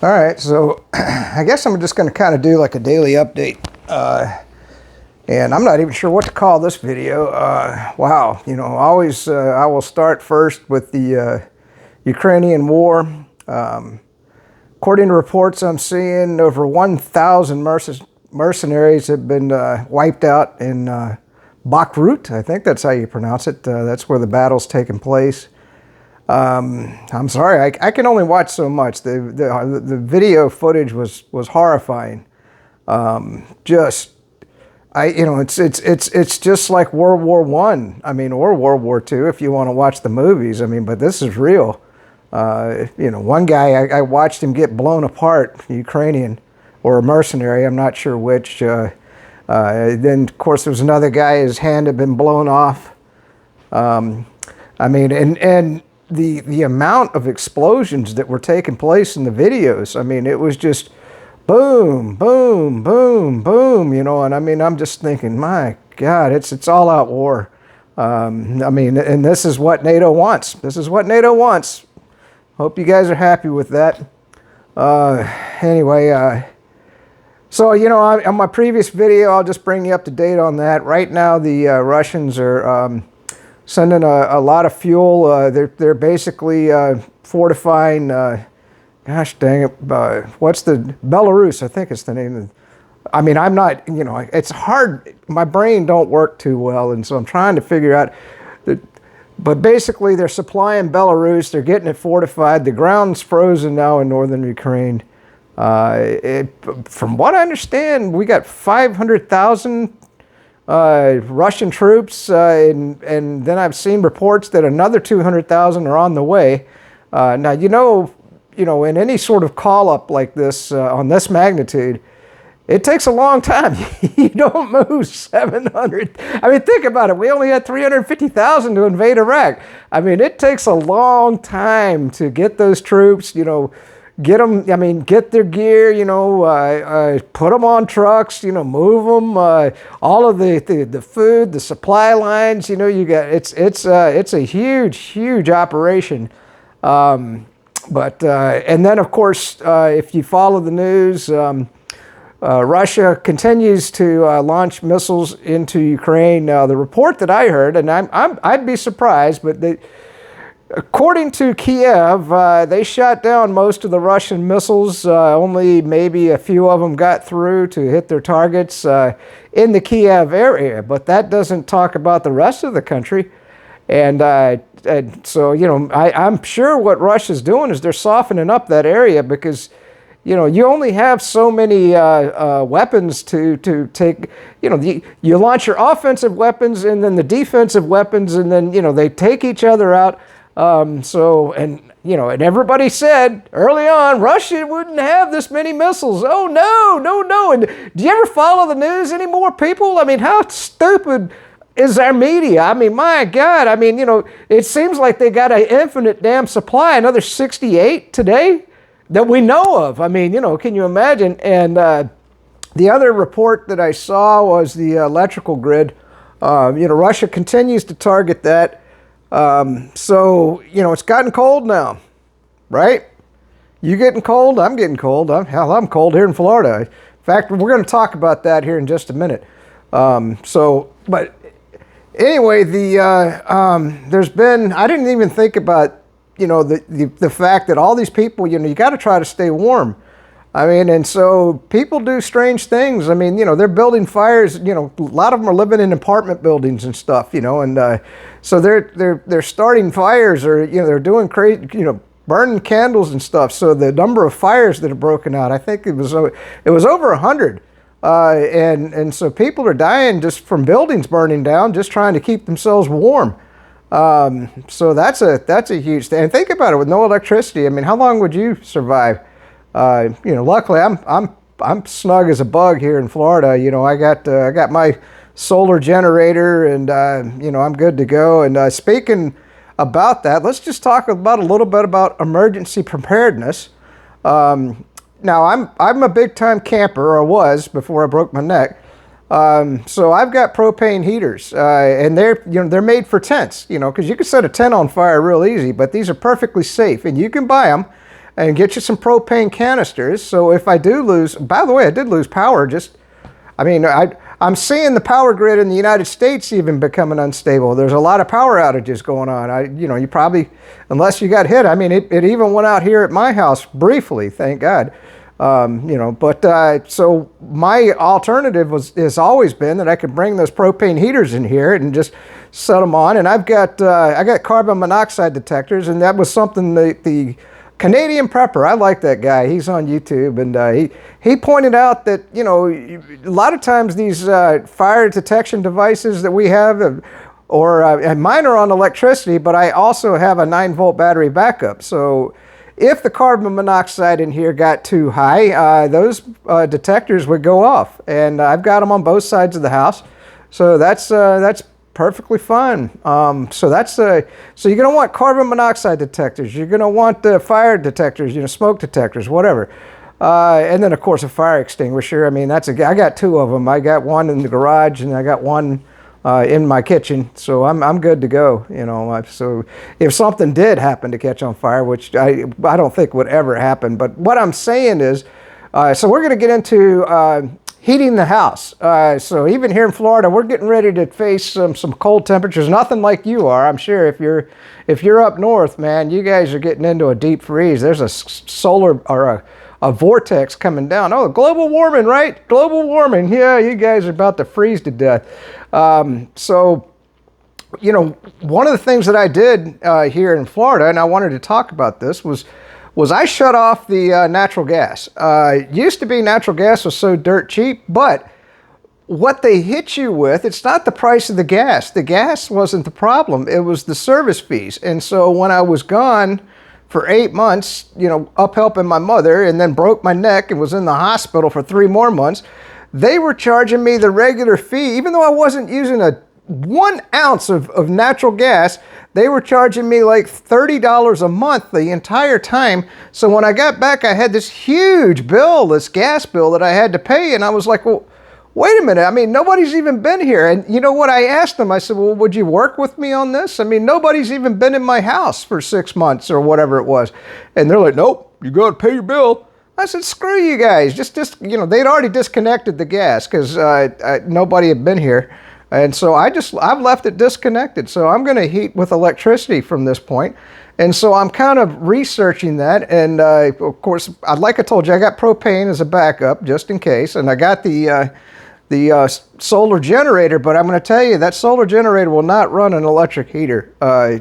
All right, so I guess I'm just going to kind of do like a daily update. And I'm not even sure what to call this video. Wow, always I will start first with the Ukrainian war. According to reports I'm seeing, over 1,000 mercenaries have been wiped out in Bakhmut. I think that's how you pronounce it. That's where the battle's taking place. I'm sorry, I can only watch so much. The video footage was horrifying. It's just like World War One. Or World War Two if you want to watch the movies. But this is real. One guy I watched him get blown apart, Ukrainian or a mercenary. I'm not sure which. Then of course there was another guy. His hand had been blown off. And the amount of explosions that were taking place in the videos. It was just boom, boom, boom, boom, and I'm just thinking, my God, it's all out war. And this is what NATO wants. This is what NATO wants. Hope you guys are happy with that. So, on my previous video, I'll just bring you up to date on that. Right now, the Russians are sending a lot of fuel. They're basically fortifying, gosh dang it, what's the, Belarus, I think it's the name. I'm not, it's hard. My brain don't work too well, and so I'm trying to figure out. But basically, they're supplying Belarus. They're getting it fortified. The ground's frozen now in northern Ukraine. From what I understand, we got 500,000 Russian troops, and then I've seen reports that another 200,000 are on the way. Now, in any sort of call-up like this, on this magnitude, it takes a long time. You don't move 700. Think about it. We only had 350,000 to invade Iraq. It takes a long time to get those troops, get them, get their gear, put them on trucks, move them, all of the food, the supply lines, it's a huge operation. And then of course, if you follow the news, Russia continues to launch missiles into Ukraine. Now, the report that I heard, and I'd be surprised, but according to Kiev, they shot down most of the Russian missiles. Only maybe a few of them got through to hit their targets in the Kiev area, but that doesn't talk about the rest of the country. And so, I'm sure what Russia's doing is they're softening up that area because, you only have so many weapons to take. You launch your offensive weapons and then the defensive weapons, and then, they take each other out. And everybody said early on, Russia wouldn't have this many missiles. Oh, no. And do you ever follow the news anymore, people? How stupid is our media? My God. It seems like they got an infinite damn supply, another 68 today that we know of. Can you imagine? And the other report that I saw was the electrical grid. Russia continues to target that. So, it's gotten cold now, right? You getting cold? I'm getting cold. I'm cold here in Florida. In fact, we're going to talk about that here in just a minute. But anyway, there's been, I didn't even think about, the fact that all these people, you got to try to stay warm. And so people do strange things. They're building fires. A lot of them are living in apartment buildings and stuff. And so they're starting fires, or they're doing crazy, burning candles and stuff. So the number of fires that have broken out, I think it was over 100. And so people are dying just from buildings burning down, just trying to keep themselves warm. So that's a huge thing. And think about it, with no electricity. How long would you survive? Luckily I'm snug as a bug here in Florida. I got my solar generator, and I'm good to go. And speaking about that, let's just talk about a little bit about emergency preparedness. Now I'm a big time camper, or was before I broke my neck. So I've got propane heaters, and they're made for tents, because you can set a tent on fire real easy, but these are perfectly safe, and you can buy them. and get you some propane canisters. So if I do lose, by the way, I did lose power. I'm seeing the power grid in the United States even becoming unstable. There's a lot of power outages going on. You probably, unless you got hit. I mean, it even went out here at my house briefly, thank God. So my alternative has always been that I could bring those propane heaters in here and just set them on. And I got carbon monoxide detectors, and that was something the Canadian Prepper, I like that guy. He's on YouTube, and he pointed out that, a lot of times these fire detection devices that we have, and mine are on electricity, but I also have a 9-volt battery backup. So if the carbon monoxide in here got too high, those detectors would go off, and I've got them on both sides of the house. So that's perfectly fine. So you're going to want carbon monoxide detectors. You're going to want fire detectors, smoke detectors, whatever. And then of course a fire extinguisher. I mean, I got 2 of them. I got one in the garage and I got one in my kitchen. So I'm good to go. So if something did happen to catch on fire, which I don't think would ever happen, but what I'm saying is, so we're going to get into heating the house. So even here in Florida, we're getting ready to face some cold temperatures. Nothing like you are, I'm sure. If you're up north, man, you guys are getting into a deep freeze. There's a solar or a vortex coming down. Oh, global warming, right? Global warming. Yeah, you guys are about to freeze to death. So one of the things that I did here in Florida, and I wanted to talk about this, was I shut off the natural gas. Used to be natural gas was so dirt cheap, but what they hit you with, it's not the price of the gas. The gas wasn't the problem. It was the service fees. And so when I was gone for 8 months, up helping my mother, and then broke my neck and was in the hospital for 3 more months, they were charging me the regular fee, even though I wasn't using 1 ounce of natural gas. They were charging me like $30 a month the entire time. So when I got back, I had this huge bill, this gas bill that I had to pay. And I was like, well, wait a minute. I mean, nobody's even been here. And you know what? I asked them, I said, well, would you work with me on this? I mean, nobody's even been in my house for 6 months or whatever it was. And they're like, nope, you got to pay your bill. I said, screw you guys. Just they'd already disconnected the gas because nobody had been here. And so I've left it disconnected. So I'm going to heat with electricity from this point. And so I'm kind of researching that. And of course, like I told you, I got propane as a backup just in case. And I got the solar generator, but I'm going to tell you that solar generator will not run an electric heater.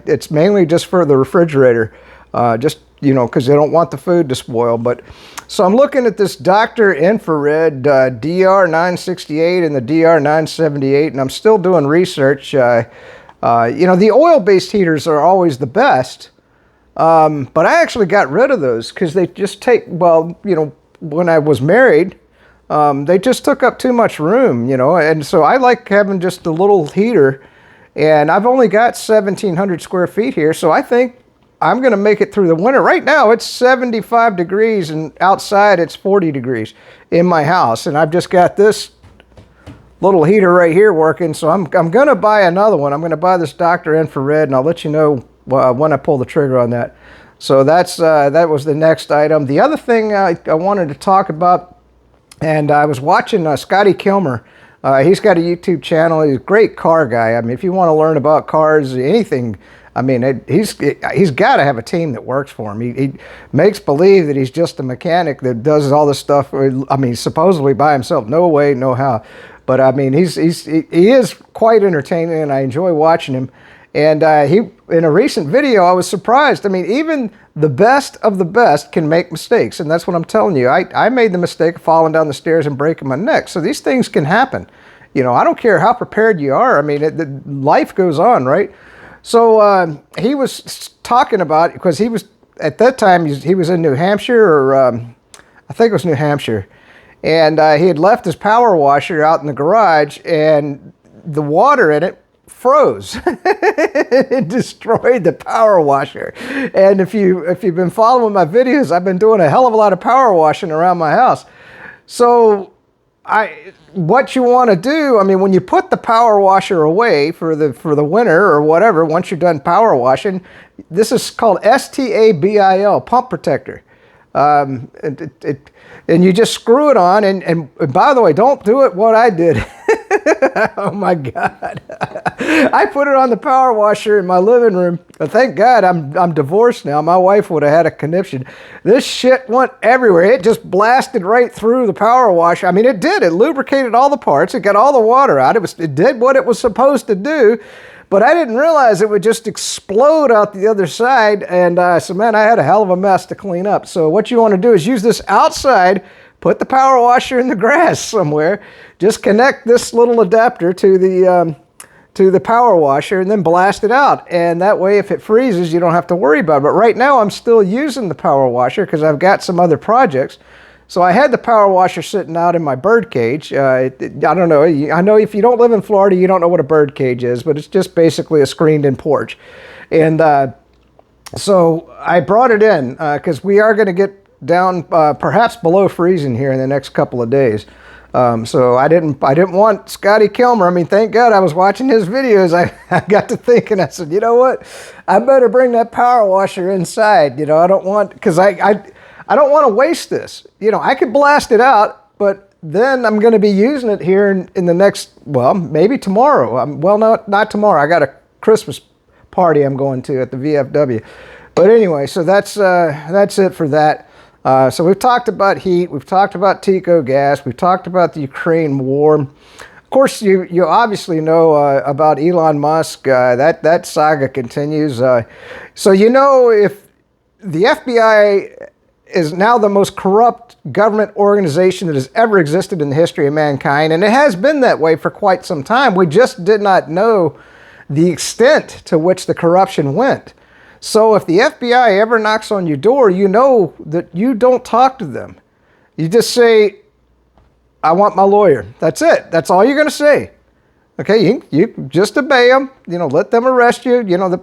It's mainly just for the refrigerator, because they don't want the food to spoil. But so I'm looking at this Dr. Infrared DR968 and the DR978, and I'm still doing research. The oil-based heaters are always the best, but I actually got rid of those because they just when I was married, they just took up too much room, and so I like having just a little heater, and I've only got 1,700 square feet here, so I think I'm going to make it through the winter. Right now, it's 75 degrees, and outside it's 40 degrees in my house. And I've just got this little heater right here working, so I'm going to buy another one. I'm going to buy this Dr. Infrared, and I'll let you know when I pull the trigger on that. So that was the next item. The other thing I wanted to talk about, and I was watching Scotty Kilmer. He's got a YouTube channel. He's a great car guy. I mean, if you want to learn about cars, anything, I mean, he's got to have a team that works for him. He makes believe that he's just a mechanic that does all this stuff. I mean, supposedly by himself. No way, no how. But I mean, he is quite entertaining, and I enjoy watching him. And in a recent video, I was surprised. I mean, even the best of the best can make mistakes, and that's what I'm telling you. I made the mistake of falling down the stairs and breaking my neck. So these things can happen. I don't care how prepared you are. I mean, life goes on, right? So he was talking about, because he was, at that time, he was in New Hampshire, or I think it was New Hampshire, and he had left his power washer out in the garage, and the water in it froze. It destroyed the power washer. And if you've been following my videos, I've been doing a hell of a lot of power washing around my house. So what you want to do, I mean, when you put the power washer away for the winter or whatever, once you're done power washing, this is called STABIL, pump protector. And you just screw it on. And by the way, don't do it what I did. Oh my God. I put it on the power washer in my living room. Thank God I'm divorced now. My wife would have had a conniption. This shit went everywhere. It just blasted right through the power washer. I mean, it did. It lubricated all the parts. It got all the water out. It did what it was supposed to do. But I didn't realize it would just explode out the other side. And so, man, I had a hell of a mess to clean up. So what you want to do is use this outside, put the power washer in the grass somewhere, just connect this little adapter to the power washer and then blast it out. And that way, if it freezes, you don't have to worry about it. But right now, I'm still using the power washer because I've got some other projects. So I had the power washer sitting out in my bird cage. I don't know. I know if you don't live in Florida, you don't know what a bird cage is, but it's just basically a screened-in porch. And so I brought it in because we are going to get down perhaps below freezing here in the next couple of days. So I didn't want Scotty Kilmer. I mean, thank God I was watching his videos. I got to thinking, I said, you know what? I better bring that power washer inside. You know, I don't want, because I don't want to waste this. You know, I could blast it out, but then I'm going to be using it here in the next, well, maybe tomorrow. Well, not tomorrow. I got a Christmas party I'm going to at the VFW. But anyway, so that's it for that. So we've talked about heat. We've talked about TECO gas. We've talked about the Ukraine war. Of course, you obviously know about Elon Musk. That saga continues. So you know, if the FBI is now the most corrupt government organization that has ever existed in the history of mankind, and it has been that way for quite some time. We just did not know the extent to which the corruption went. So if the FBI ever knocks on your door, you know that you don't talk to them. You just say, I want my lawyer. That's it. That's all you're going to say. Okay, you just obey them. You know, let them arrest you. You know,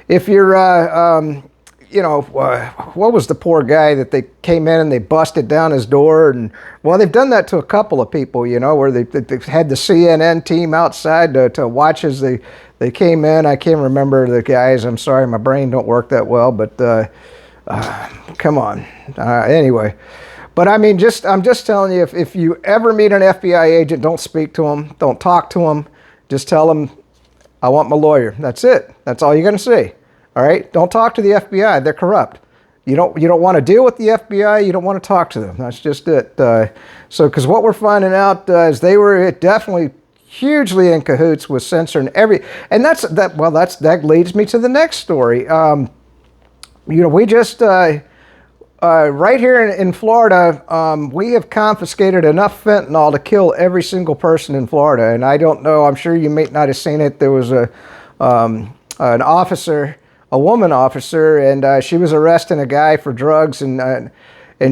if you're you know, what was the poor guy that they came in and they busted down his door? And well, they've done that to a couple of people, you know, where they had the CNN team outside to watch as they came in. I can't remember the guys. I'm sorry, my brain don't work that well, but come on. Anyway, but I mean, I'm just telling you, if you ever meet an FBI agent, don't speak to them, don't talk to them. Just tell them, I want my lawyer. That's it. That's all you're going to say. All right, don't talk to the FBI. They're corrupt. You don't want to deal with the FBI. You don't want to talk to them. That's just it. So, because what we're finding out is they were definitely hugely in cahoots with censoring and that leads me to the next story. You know, we just right here in Florida, we have confiscated enough fentanyl to kill every single person in Florida. And I don't know. I'm sure you may not have seen it. There was an officer. A woman officer, and she was arresting a guy for drugs, and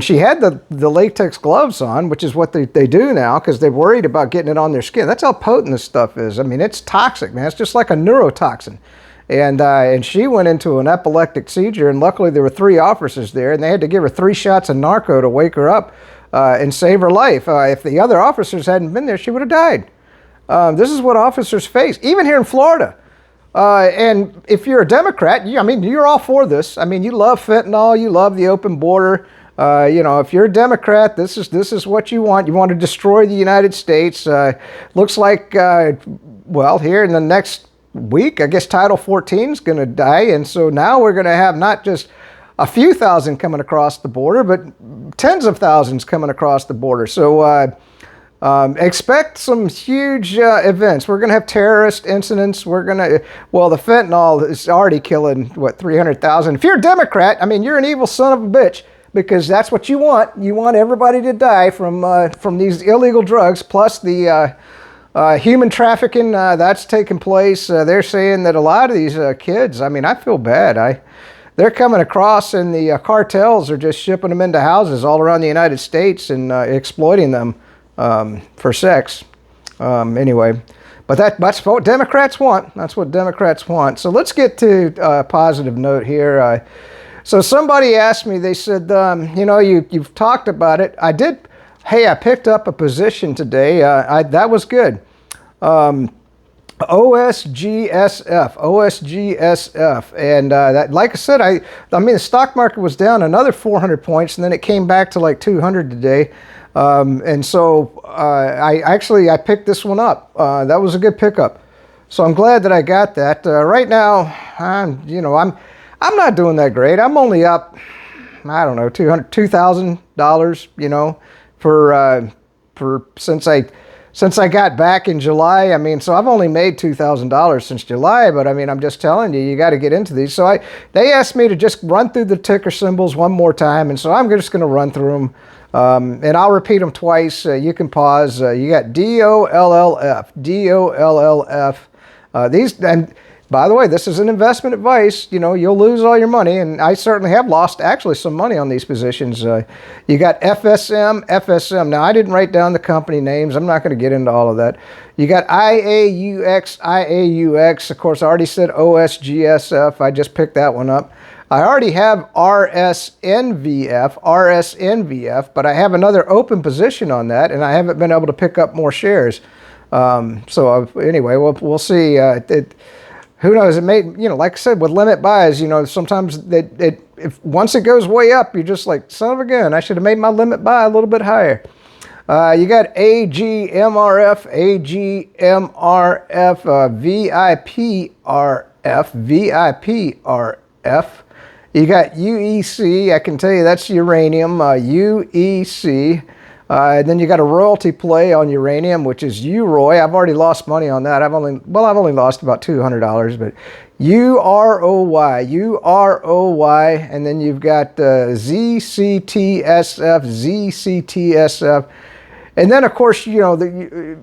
she had the latex gloves on, which is what they do now because they're worried about getting it on their skin. That's how potent this stuff is. I mean, it's toxic, man. It's just like a neurotoxin. And she went into an epileptic seizure, and luckily there were 3 officers there, and they had to give her 3 shots of narco to wake her up and save her life. If the other officers hadn't been there, she would have died. This is what officers face, even here in Florida. And if you're a Democrat, I mean, you're all for this. I mean, you love fentanyl, you love the open border. You know, if you're a Democrat, this is what you want. You want to destroy the United States. Looks like, well, here in the next week, I guess Title 14 is going to die. And so now we're going to have not just a few thousand coming across the border, but tens of thousands coming across the border. So expect some huge events. We're going to have terrorist incidents. Well, the fentanyl is already killing, 300,000. If you're a Democrat, I mean, you're an evil son of a bitch because that's what you want. You want everybody to die from these illegal drugs, plus the human trafficking that's taking place. They're saying that a lot of these kids, I mean, I feel bad. They're coming across and the cartels are just shipping them into houses all around the United States and exploiting them for sex. Anyway, but that's what Democrats want. That's what Democrats want. So let's get to a positive note here. So somebody asked me, they said, you know, you've talked about it. I did. Hey, I picked up a position today. That was good. OSGSF, OSGSF, and that, like I said, I mean, the stock market was down another 400 points, and then it came back to like 200 today, and so I picked this one up. That was a good pickup, so I'm glad that I got that. Right now, I'm not doing that great. I'm only up, I don't know, $2,000, for since I got back in July. I mean, so I've only made $2,000 since July, but I mean, I'm just telling you, you got to get into these. So they asked me to just run through the ticker symbols one more time, and so I'm just going to run through them, and I'll repeat them twice. You can pause. You got DOLLF, DOLLF. These, and by the way, this is an investment advice. You'll lose all your money, and I certainly have lost actually some money on these positions. You got FSM, FSM. Now, I didn't write down the company names. I'm not going to get into all of that. You got IAUX, IAUX. Of course, I already said OSGSF. I just picked that one up. I already have RSNVF, RSNVF, but I have another open position on that, and I haven't been able to pick up more shares. Anyway, we'll see. Who knows? It may, like I said, with limit buys, sometimes if once it goes way up, you're just like, son of a gun, I should have made my limit buy a little bit higher. You got AGMRF, AGMRF, VIPRF, VIPRF. You got UEC, I can tell you that's uranium, UEC. Then you got a royalty play on uranium, which is UROY. I've already lost money on that. I've only lost about $200, but UROY, UROY, and then you've got ZCTSF, ZCTSF, and then of course the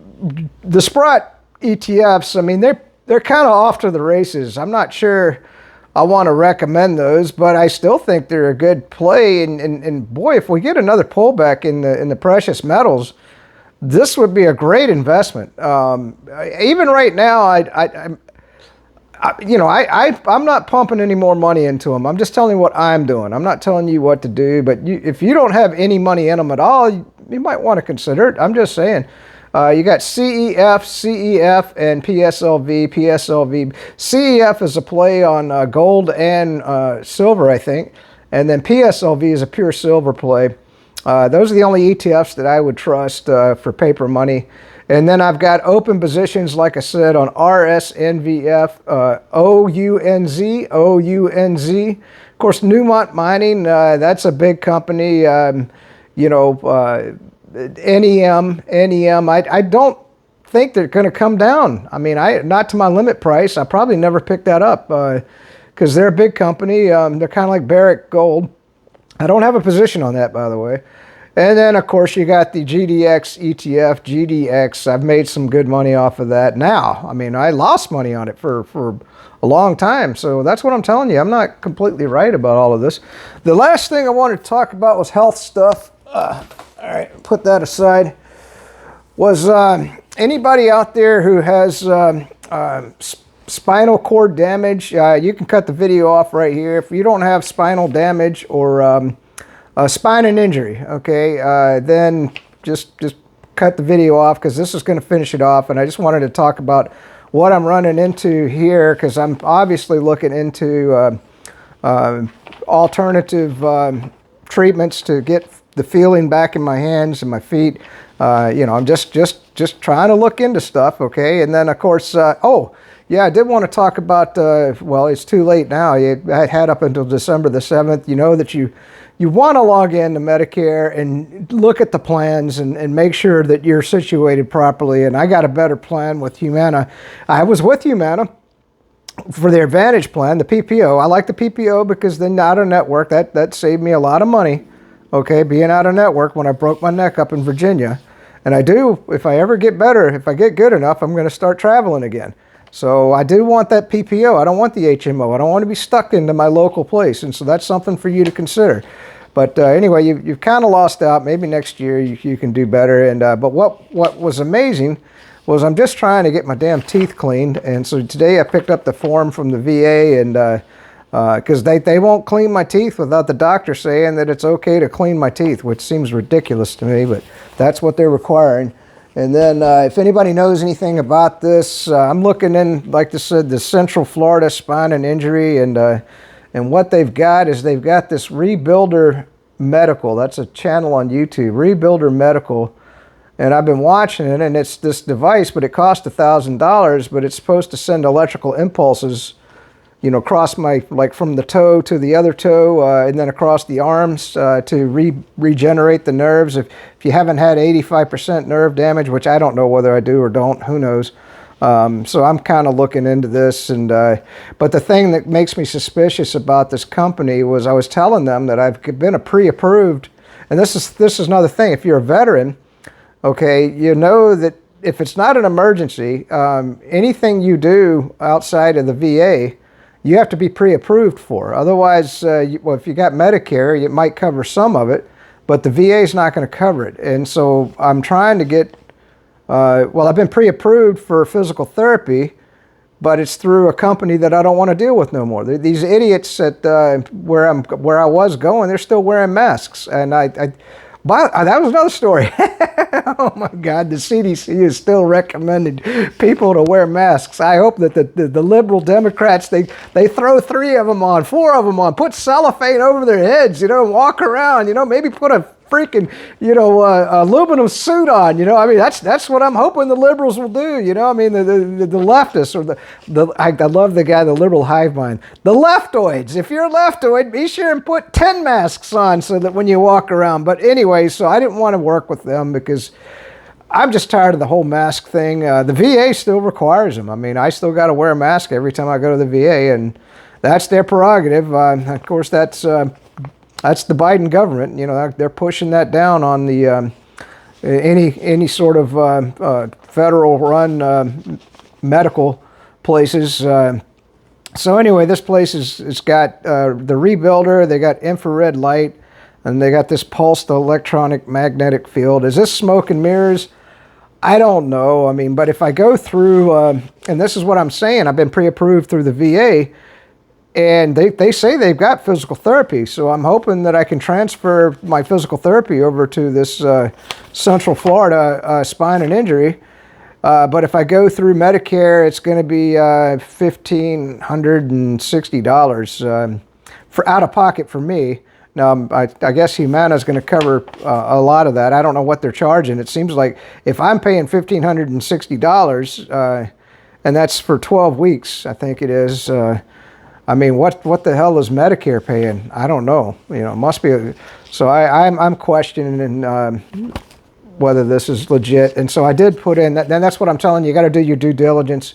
Sprott ETFs. I mean, they're kind of off to the races. I'm not sure I want to recommend those, but I still think they're a good play. And boy, if we get another pullback in the precious metals, this would be a great investment. Even right now, I'm not pumping any more money into them. I'm just telling you what I'm doing. I'm not telling you what to do. But if you don't have any money in them at all, you might want to consider it. I'm just saying. You got CEF, CEF, and PSLV, PSLV. CEF is a play on gold and silver, I think. And then PSLV is a pure silver play. Those are the only ETFs that I would trust for paper money. And then I've got open positions, like I said, on RSNVF, OUNZ, OUNZ. Of course, Newmont Mining, that's a big company. NEM, I don't think they're going to come down. I mean, not to my limit price. I probably never picked that up because they're a big company. They're kind of like Barrick Gold. I don't have a position on that, by the way. And then, of course, you got the GDX ETF, GDX. I've made some good money off of that now. I mean, I lost money on it for a long time. So that's what I'm telling you. I'm not completely right about all of this. The last thing I wanted to talk about was health stuff. All right, put that aside. Was anybody out there who has spinal cord damage? You can cut the video off right here. If you don't have spinal damage or spine and injury, okay, then just cut the video off because this is going to finish it off. And I just wanted to talk about what I'm running into here because I'm obviously looking into alternative treatments to get the feeling back in my hands and my feet. I'm just trying to look into stuff, okay? And then, of course, I did want to talk about, well, it's too late now. I had up until December the 7th. You know that you want to log in to Medicare and look at the plans and make sure that you're situated properly. And I got a better plan with Humana. I was with Humana for their Advantage plan, the PPO. I like the PPO because they're not a network. That saved me a lot of money. Okay, being out of network when I broke my neck up in Virginia. And I do, if I ever get better, if I get good enough, I'm going to start traveling again. So I do want that PPO. I don't want the HMO. I don't want to be stuck into my local place. And so that's something for you to consider. But anyway, you've kind of lost out. Maybe next year you can do better. And but what was amazing was I'm just trying to get my damn teeth cleaned. And so today I picked up the form from the VA and because they won't clean my teeth without the doctor saying that it's okay to clean my teeth, which seems ridiculous to me, but that's what they're requiring. And then if anybody knows anything about this, I'm looking in, like I said, the Central Florida Spine and Injury, and what they've got is they've got this Rebuilder Medical. That's a channel on YouTube, Rebuilder Medical. And I've been watching it, and it's this device, but it costs $1,000, but it's supposed to send electrical impulses, you know, across my, like from the toe to the other toe, and then across the arms to regenerate the nerves. If you haven't had 85% nerve damage, which I don't know whether I do or don't, who knows. So I'm kind of looking into this, and but the thing that makes me suspicious about this company was I was telling them that I've been a pre-approved, and this is another thing. If you're a veteran, okay, you know that if it's not an emergency, anything you do outside of the VA, you have to be pre-approved for. Otherwise, well, if you got Medicare, it might cover some of it, but the VA is not going to cover it. And so I'm trying to get, well, I've been pre-approved for physical therapy, but it's through a company that I don't want to deal with no more. These idiots at where I was going, they're still wearing masks, and but that was another story. Oh my God, the CDC is still recommending people to wear masks. I hope that the liberal Democrats, they throw 3 of them on, 4 of them on, put cellophane over their heads, you know, and walk around, you know, maybe put a freaking, you know, aluminum suit on, you know. I mean, that's what I'm hoping the liberals will do, you know. I mean, the leftists, or I love the guy, the liberal hive mind, the leftoids. If you're a leftoid, be sure and put 10 masks on so that when you walk around. But anyway, so I didn't want to work with them because I'm just tired of the whole mask thing. The VA still requires them. I mean, I still got to wear a mask every time I go to the VA, and that's their prerogative. Of course, that's the Biden government. You know, they're pushing that down on the any sort of federal-run medical places. So anyway, this place it's got the Rebuilder. They got infrared light, and they got this pulsed electronic magnetic field. Is this smoke and mirrors? I don't know. I mean, but if I go through, and this is what I'm saying, I've been pre-approved through the VA. And they say they've got physical therapy, so I'm hoping that I can transfer my physical therapy over to this Central Florida Spine and Injury. But if I go through Medicare, it's going to be $1,560 for out of pocket for me. Now, I guess Humana is going to cover a lot of that. I don't know what they're charging. It seems like if I'm paying $1,560, and that's for 12 weeks, I think it is. I mean, what the hell is Medicare paying? I don't know. You know, it must be. So I'm questioning whether this is legit. And so I did put in that. Then that's what I'm telling you. You got to do your due diligence.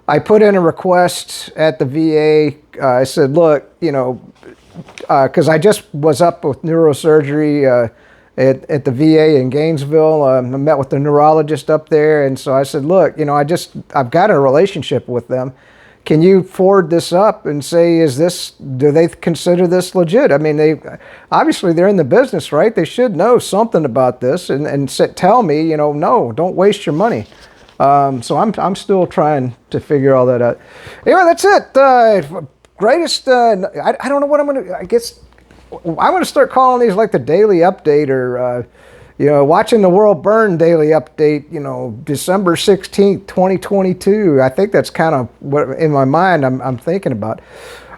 I put in a request at the VA. I said, look, you know, because I just was up with neurosurgery at the VA in Gainesville. I met with the neurologist up there, and so I said, look, you know, I've got a relationship with them. Can you forward this up and say, do they consider this legit? I mean, obviously they're in the business, right? They should know something about this and tell me, you know, no, don't waste your money. So I'm still trying to figure all that out. Anyway, that's it. Greatest, I don't know what I'm going to, I guess, I'm going to start calling these like the Daily Update, or, you know, Watching the World Burn Daily Update, you know, December 16th, 2022. I think that's kind of what in my mind I'm thinking about.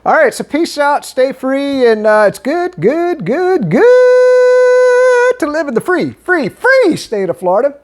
All right, so peace out, stay free, and it's good to live in the free state of Florida.